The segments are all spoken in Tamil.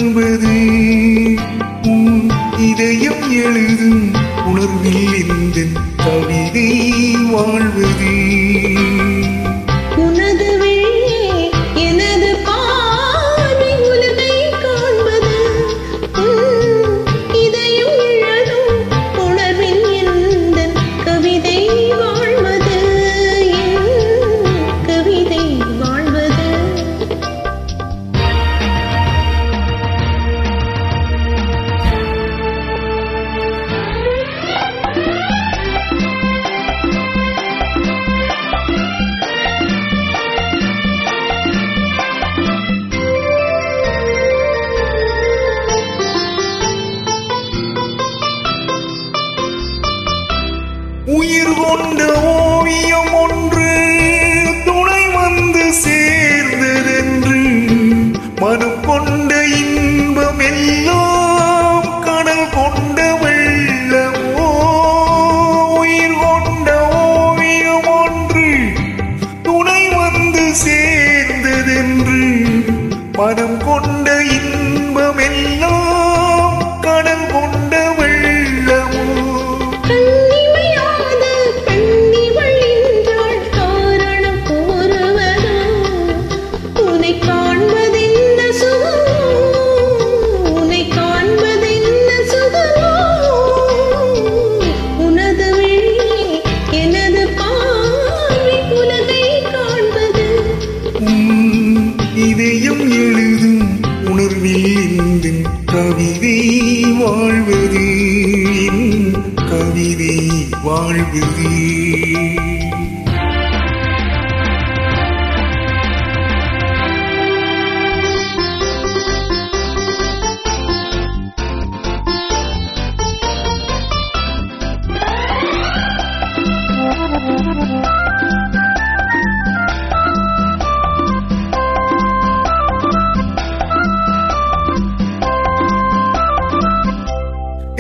காண்பது இதயம் எழுதும் உணர்வில் இந்த கவிதை வாழ்வது உயிர் கொண்ட ஓவியம் ஒன்று துணை வந்து சேர்ந்ததென்று மனம் கொண்ட இன்பம் எல்லாம் கடல் கொண்ட வெள்ளமோ உயிர் கொண்ட ஓவியம் ஒன்று துணை வந்து சேர்ந்ததென்று மனம் கொண்ட இன்பம் எல்லாம் கடல் கொண்ட வெள்ளமோ இதயம் எழுதும் உணர்வில் இந்த கவிதை வாழ்வது கவிதை வாழ்வது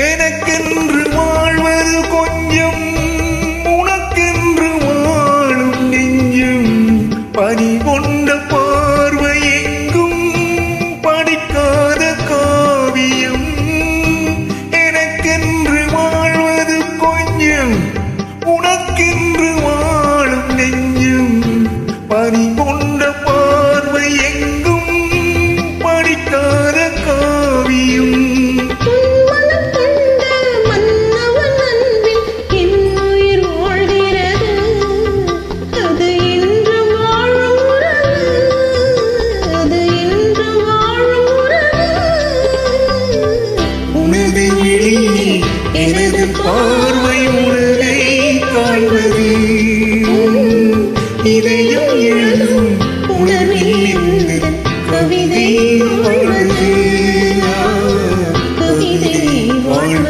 எனக்கென்று வாழ்வது கொஞ்சம் உனக்கென்று வாழும் நெஞ்சம் பனி கொண்ட பார்வை எங்கும் படிக்காத காவியம் எனக்கென்று வாழ்வது கொஞ்சம் உனக்கென்று வாழும் நெஞ்சம் பனி கொண்ட பார்வை எங்கும் படிக்காத காவியம் எனது பார்வை உணரை காண்பது இதயம் எழுதும் உணர்வில் இந்த கவிதை வாழ்வது கவிதை வாழ்வது